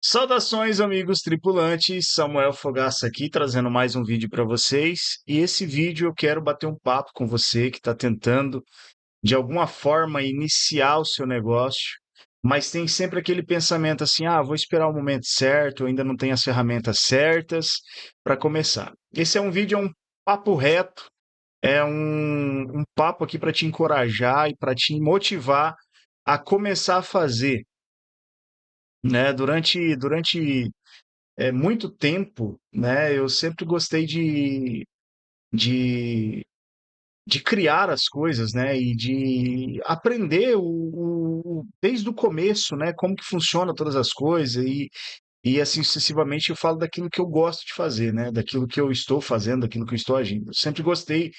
Saudações, amigos tripulantes. Samuel Fogaça aqui, trazendo mais um vídeo para vocês. E esse vídeo eu quero bater um papo com você que está tentando, de alguma forma, iniciar o seu negócio, mas tem sempre aquele pensamento assim: vou esperar o momento certo, eu ainda não tenho as ferramentas certas para começar. Esse é um vídeo, é um papo reto, é um papo aqui para te encorajar e para te motivar a começar a fazer, né? Durante muito tempo, né, eu sempre gostei de, de criar as coisas, né, e de aprender desde o começo, né, como que funciona todas as coisas e assim sucessivamente eu falo daquilo que eu gosto de fazer, né, daquilo que eu estou fazendo, daquilo que eu estou agindo. Eu sempre gostei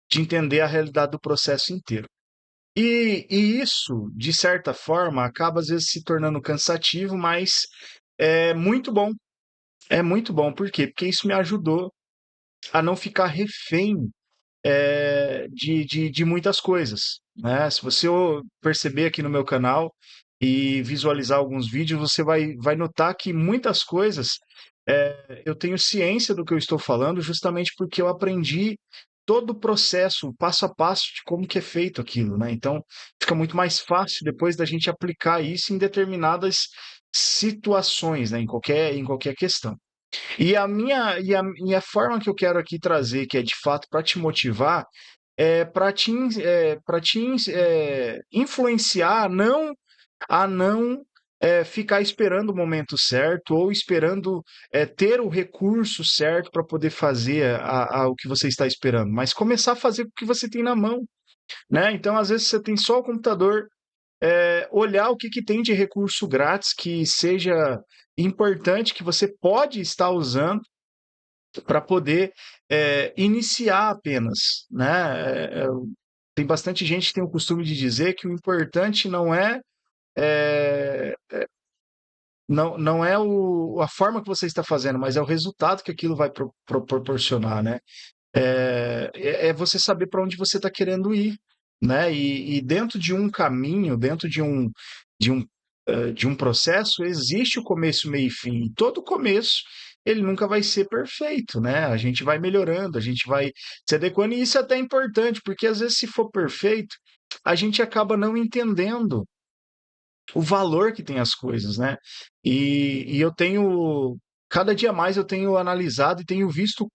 de entender a realidade do processo inteiro. E isso, de certa forma, acaba às vezes se tornando cansativo, mas é muito bom. É muito bom. Por quê? Porque isso me ajudou a não ficar refém de muitas coisas, né? Se você perceber aqui no meu canal e visualizar alguns vídeos, você vai notar que muitas coisas eu tenho ciência do que eu estou falando, justamente porque eu aprendi todo o processo, o passo a passo de como que é feito aquilo, né? Então, fica muito mais fácil depois da gente aplicar isso em determinadas situações, né? Em qualquer questão. E a forma que eu quero aqui trazer, que é de fato para te motivar, é para te influenciar a não ficar esperando o momento certo ou esperando ter o recurso certo para poder fazer o que você está esperando, mas começar a fazer com o que você tem na mão, né? Então, às vezes, você tem só o computador, olhar o que, que tem de recurso grátis que seja importante, que você pode estar usando para poder iniciar apenas, né? Tem bastante gente que tem o costume de dizer que o importante é, não é a forma que você está fazendo, mas é o resultado que aquilo vai proporcionar, né? É você saber para onde você está querendo ir, né? E dentro de um caminho, dentro de um, de um processo, existe o começo, meio e fim. E todo começo, ele nunca vai ser perfeito, né? A gente vai melhorando, a gente vai se adequando, e isso é até importante, porque às vezes, se for perfeito, a gente acaba não entendendo o valor que tem as coisas, né? E eu tenho, cada dia mais eu tenho analisado e tenho visto o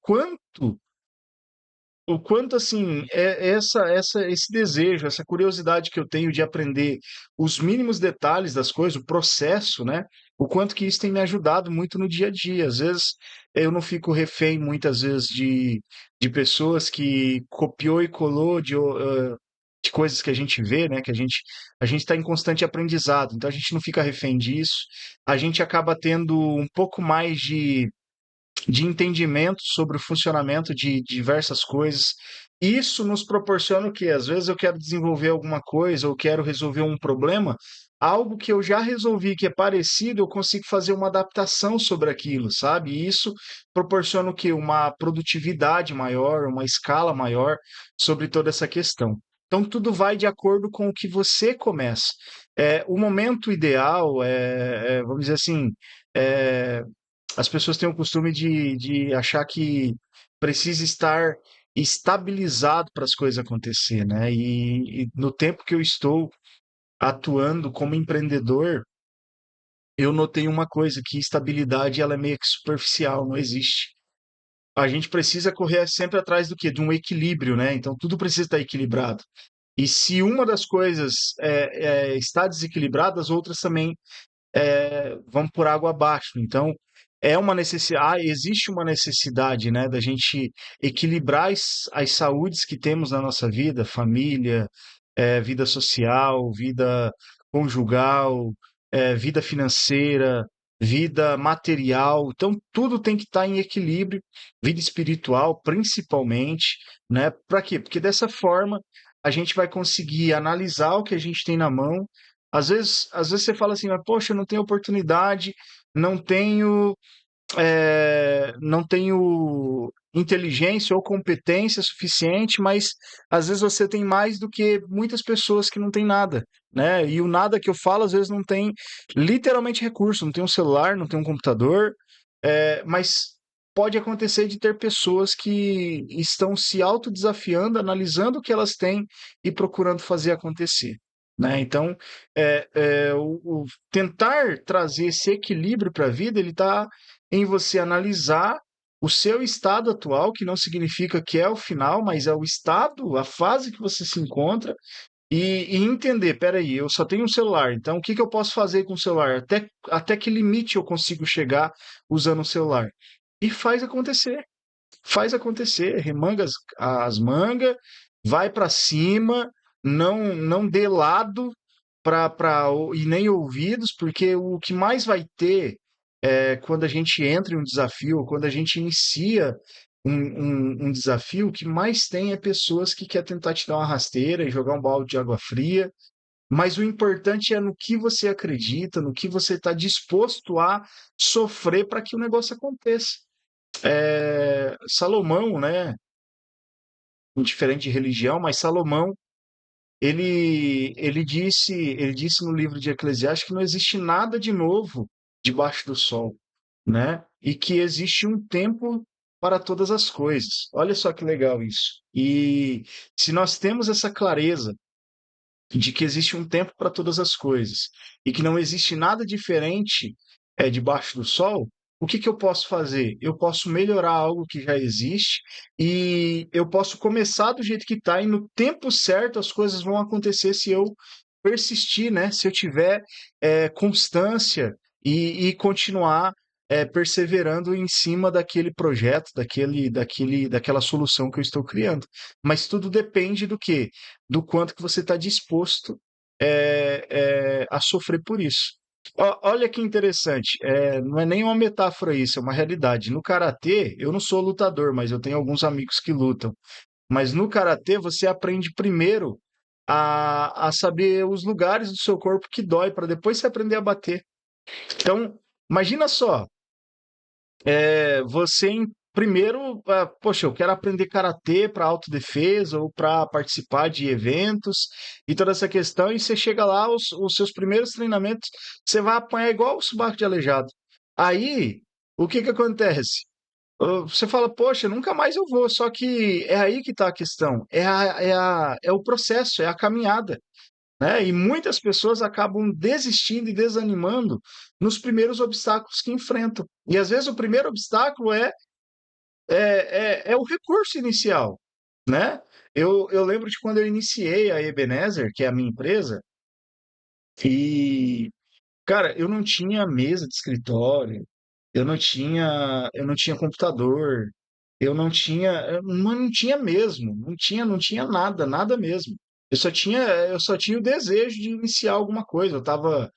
quanto assim esse desejo, essa curiosidade que eu tenho de aprender os mínimos detalhes das coisas, o processo, né? O quanto que isso tem me ajudado muito no dia a dia. Às vezes eu não fico refém muitas vezes de pessoas que copiou e colou de coisas que a gente vê, né? Que a gente está em constante aprendizado, então a gente não fica refém disso. A gente acaba tendo um pouco mais de entendimento sobre o funcionamento de diversas coisas. Isso nos proporciona o quê? Às vezes eu quero desenvolver alguma coisa ou quero resolver um problema, algo que eu já resolvi que é parecido, eu consigo fazer uma adaptação sobre aquilo, sabe? E isso proporciona o quê? Uma produtividade maior, uma escala maior sobre toda essa questão. Então, tudo vai de acordo com o que você começa. O momento ideal, vamos dizer assim, é, as pessoas têm o costume de achar que precisa estar estabilizado para as coisas acontecer, né? E no tempo que eu estou atuando como empreendedor, eu notei uma coisa, que estabilidade ela é meio que superficial, não existe. A gente precisa correr sempre atrás do quê? De um equilíbrio, né? Então tudo precisa estar equilibrado. E se uma das coisas está desequilibrada, as outras também vão por água abaixo. Então, existe uma necessidade, né, da gente equilibrar as saúdes que temos na nossa vida, família, vida social, vida conjugal, vida financeira, vida material. Então, tudo tem que estar em equilíbrio, vida espiritual, principalmente, né? Para quê? Porque dessa forma a gente vai conseguir analisar o que a gente tem na mão. Às vezes você fala assim, mas poxa, eu não tenho oportunidade, não tenho. não tenho inteligência ou competência suficiente, mas às vezes você tem mais do que muitas pessoas que não têm nada, né? E o nada que eu falo, às vezes não tem literalmente recurso, não tem um celular, não tem um computador, mas pode acontecer de ter pessoas que estão se autodesafiando, analisando o que elas têm e procurando fazer acontecer. Né? Então, tentar trazer esse equilíbrio para a vida, ele está em você analisar o seu estado atual, que não significa que é o final, mas é o estado, a fase que você se encontra, e entender, peraí, eu só tenho um celular, então o que que eu posso fazer com o celular? Até que limite eu consigo chegar usando o celular? E faz acontecer, remanga as mangas, vai para cima, não dê lado e nem ouvidos, porque o que mais vai ter quando a gente entra em um desafio, quando a gente inicia um desafio, o que mais tem é pessoas que querem tentar te dar uma rasteira e jogar um balde de água fria, mas o importante é no que você acredita, no que você está disposto a sofrer para que o negócio aconteça. Salomão, né, indiferente de religião, mas Salomão, ele disse no livro de Eclesiastes que não existe nada de novo debaixo do sol, né? E que existe um tempo para todas as coisas. Olha só que legal isso. E se nós temos essa clareza de que existe um tempo para todas as coisas e que não existe nada diferente debaixo do sol, o que que eu posso fazer? Eu posso melhorar algo que já existe e eu posso começar do jeito que está e no tempo certo as coisas vão acontecer se eu persistir, né? Se eu tiver constância e continuar perseverando em cima daquele projeto, daquela solução que eu estou criando. Mas tudo depende do quê? Do quanto que você está disposto a sofrer por isso. Olha que interessante, não é nem uma metáfora isso, é uma realidade. No karatê, eu não sou lutador, mas eu tenho alguns amigos que lutam. Mas no karatê você aprende primeiro a saber os lugares do seu corpo que dói, para depois você aprender a bater. Então, imagina só, primeiro, poxa, eu quero aprender karatê para autodefesa ou para participar de eventos e toda essa questão, e você chega lá, os seus primeiros treinamentos, você vai apanhar igual o subaco de aleijado. Aí, o que que acontece? Você fala, poxa, nunca mais eu vou, só que é aí que está a questão, é o processo, é a caminhada. Né? E muitas pessoas acabam desistindo e desanimando nos primeiros obstáculos que enfrentam. E às vezes o primeiro obstáculo é o recurso inicial, né? Eu lembro de quando eu iniciei a Ebenezer, que é a minha empresa, e, cara, eu não tinha mesa de escritório, eu não tinha computador, eu não tinha mesmo, não tinha nada, nada mesmo. Eu só tinha o desejo de iniciar alguma coisa. Eu estava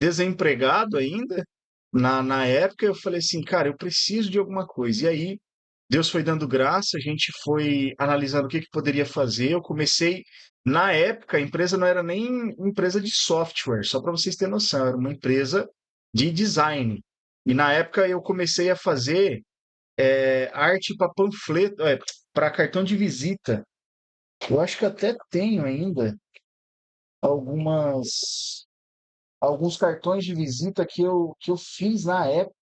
desempregado ainda. Na época, eu falei assim, cara, eu preciso de alguma coisa. E aí, Deus foi dando graça, a gente foi analisando o que que poderia fazer. Eu comecei, na época, a empresa não era nem empresa de software, só para vocês terem noção, era uma empresa de design. E na época eu comecei a fazer arte para panfleto, para cartão de visita. Eu acho que até tenho ainda algumas alguns cartões de visita que eu fiz na época.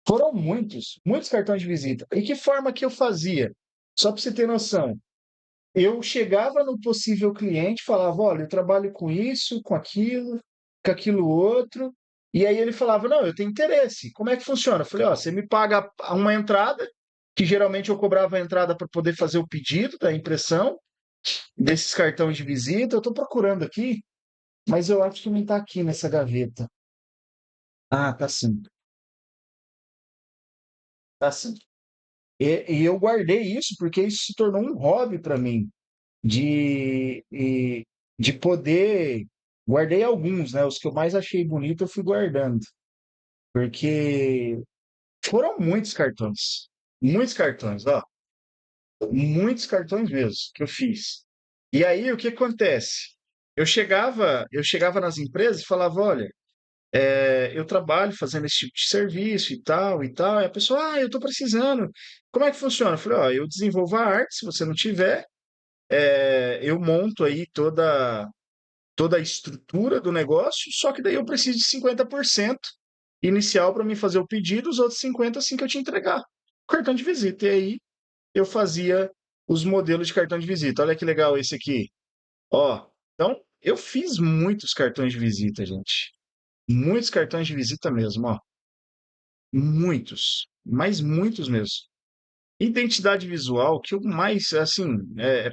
Foram muitos, muitos cartões de visita. E que forma que eu fazia? Só para você ter noção. Eu chegava no possível cliente, falava, olha, eu trabalho com isso, com aquilo outro. E aí ele falava, não, eu tenho interesse. Como é que funciona? Eu falei, ó, você me paga uma entrada, que geralmente eu cobrava a entrada para poder fazer o pedido da impressão desses cartões de visita. Eu estou procurando aqui, mas eu acho que não está aqui nessa gaveta. Ah, tá sim. Tá sim. E eu guardei isso porque isso se tornou um hobby para mim, de poder. Guardei alguns, né? Os que eu mais achei bonito eu fui guardando, porque foram muitos cartões, ó, muitos cartões mesmo que eu fiz. E aí o que acontece? Eu chegava nas empresas e falava, olha, Eu trabalho fazendo esse tipo de serviço e tal. E a pessoa, eu estou precisando. Como é que funciona? Eu falei, ó, eu desenvolvo a arte, se você não tiver, eu monto aí toda a estrutura do negócio, só que daí eu preciso de 50% inicial para mim fazer o pedido, os outros 50% assim que eu te entregar. Cartão de visita. E aí eu fazia os modelos de cartão de visita. Olha que legal esse aqui. Ó, então eu fiz muitos cartões de visita, gente. Muitos cartões de visita mesmo, ó. Muitos, mas muitos mesmo. Identidade visual, que eu mais, assim,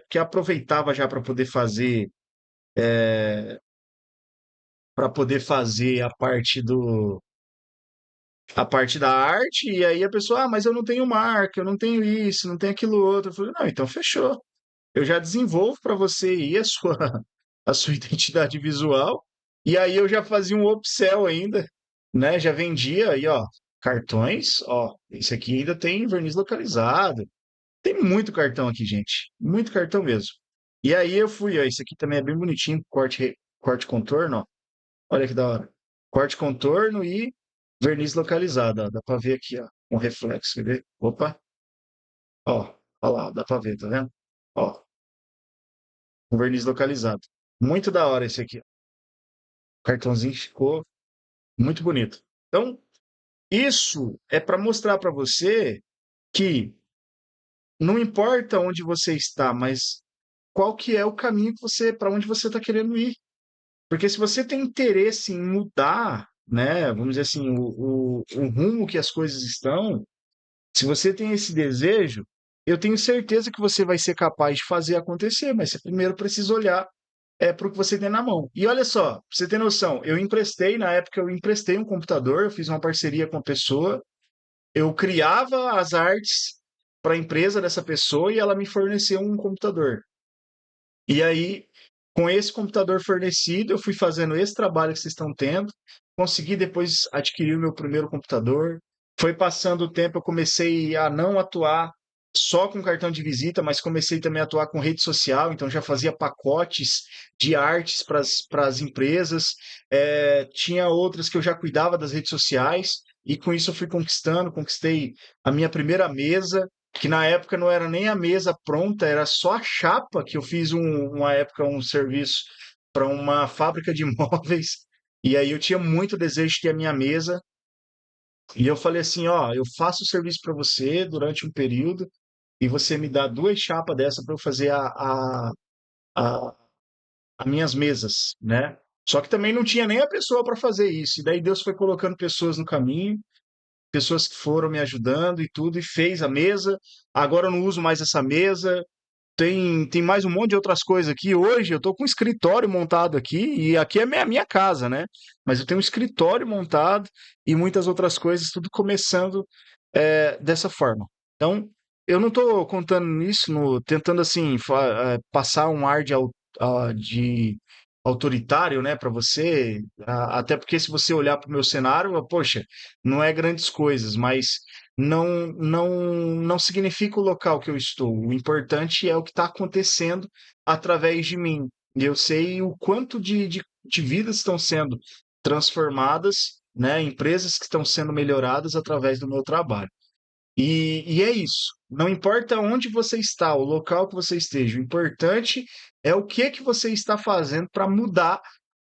porque aproveitava já para poder fazer a parte da arte, e aí a pessoa, mas eu não tenho marca, eu não tenho isso, não tenho aquilo outro. Eu falei, não, então fechou. Eu já desenvolvo para você aí a sua identidade visual, e aí eu já fazia um upsell ainda, né? Já vendia aí, ó, cartões, ó, esse aqui ainda tem verniz localizado. Tem muito cartão aqui, gente. Muito cartão mesmo. E aí eu fui, ó, esse aqui também é bem bonitinho, corte contorno, ó. Olha que da hora. Corte contorno e verniz localizado, ó. Dá pra ver aqui, ó, um reflexo, quer ver? Opa, ó, ó lá, dá pra ver, tá vendo? Ó, um verniz localizado. Muito da hora esse aqui. O cartãozinho ficou muito bonito. Então, isso é para mostrar para você que não importa onde você está, mas qual que é o caminho que você, para onde você está querendo ir. Porque se você tem interesse em mudar, né, vamos dizer assim, o rumo que as coisas estão, se você tem esse desejo, eu tenho certeza que você vai ser capaz de fazer acontecer, mas você primeiro precisa olhar para o que você tem na mão. E olha só, pra você ter noção, na época eu emprestei um computador, eu fiz uma parceria com a pessoa, eu criava as artes para a empresa dessa pessoa e ela me forneceu um computador. E aí, com esse computador fornecido, eu fui fazendo esse trabalho que vocês estão tendo, consegui depois adquirir o meu primeiro computador. Foi passando o tempo, eu comecei a não atuar só com cartão de visita, mas comecei também a atuar com rede social, então já fazia pacotes de artes para as empresas. Tinha outras que eu já cuidava das redes sociais, e com isso eu fui conquistei a minha primeira mesa, que na época não era nem a mesa pronta, era só a chapa, que eu fiz uma época um serviço para uma fábrica de móveis, e aí eu tinha muito desejo de ter a minha mesa, e eu falei assim, ó, eu faço o serviço para você durante um período, e você me dá duas chapas dessa para eu fazer a, as minhas mesas, né? Só que também não tinha nem a pessoa para fazer isso, e daí Deus foi colocando pessoas no caminho, pessoas que foram me ajudando e tudo, e fez a mesa. Agora eu não uso mais essa mesa. Tem mais um monte de outras coisas aqui. Hoje eu tô com um escritório montado aqui, e aqui é minha casa, né? Mas eu tenho um escritório montado e muitas outras coisas, tudo começando dessa forma. Então, eu não tô contando nisso, tentando assim, passar um ar de autoritário, né, para você, até porque se você olhar para o meu cenário, poxa, não é grandes coisas, mas não significa o local que eu estou. O importante é o que está acontecendo através de mim. E eu sei o quanto de vidas estão sendo transformadas, né? Empresas que estão sendo melhoradas através do meu trabalho. E é isso. Não importa onde você está, o local que você esteja, o importante é o que você está fazendo para mudar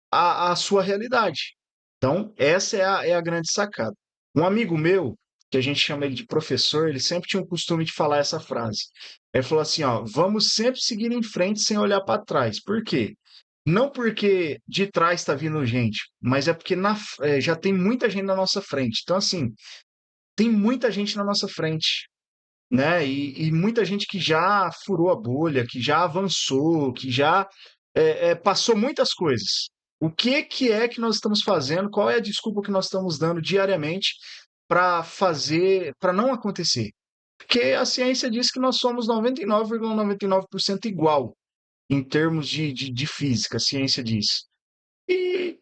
a sua realidade. Então, essa é a grande sacada. Um amigo meu, que a gente chama ele de professor, ele sempre tinha o costume de falar essa frase. Ele falou assim, ó, vamos sempre seguir em frente sem olhar para trás. Por quê? Não porque de trás está vindo gente, mas é porque já tem muita gente na nossa frente. Então, assim, tem muita gente na nossa frente, né? E muita gente que já furou a bolha, que já avançou, que já passou muitas coisas. O que é que nós estamos fazendo? Qual é a desculpa que nós estamos dando diariamente para não acontecer? Porque a ciência diz que nós somos 99,99% igual em termos de física, a ciência diz. E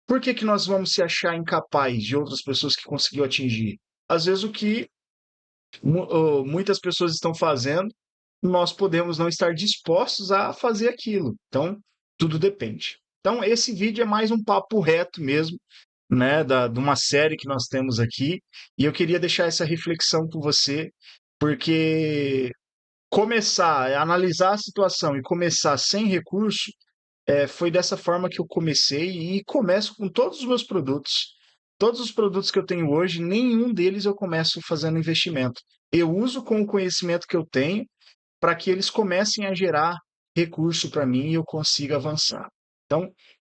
por que nós vamos se achar incapaz de outras pessoas que conseguiu atingir? Às vezes o que muitas pessoas estão fazendo, nós podemos não estar dispostos a fazer aquilo. Então, tudo depende. Então, esse vídeo é mais um papo reto mesmo, né, de uma série que nós temos aqui, e eu queria deixar essa reflexão com você, porque começar, analisar a situação e começar sem recurso, foi dessa forma que eu comecei e começo com todos os meus produtos. Todos os produtos que eu tenho hoje, nenhum deles eu começo fazendo investimento. Eu uso com o conhecimento que eu tenho para que eles comecem a gerar recurso para mim e eu consiga avançar. Então,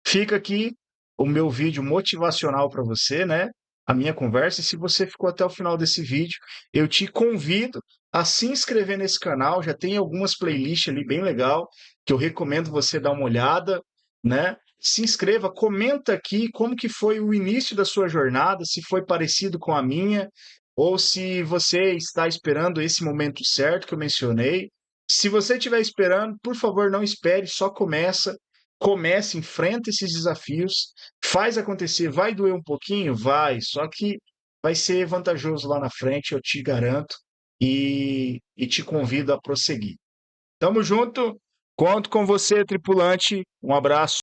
fica aqui o meu vídeo motivacional para você, né? A minha conversa. E se você ficou até o final desse vídeo, eu te convido a se inscrever nesse canal. Já tem algumas playlists ali bem legal que eu recomendo você dar uma olhada, né? Se inscreva, comenta aqui como que foi o início da sua jornada, se foi parecido com a minha, ou se você está esperando esse momento certo que eu mencionei. Se você estiver esperando, por favor, não espere, só começa. Comece, enfrenta esses desafios, faz acontecer. Vai doer um pouquinho? Vai, só que vai ser vantajoso lá na frente, eu te garanto, e te convido a prosseguir. Tamo junto, conto com você, tripulante. Um abraço.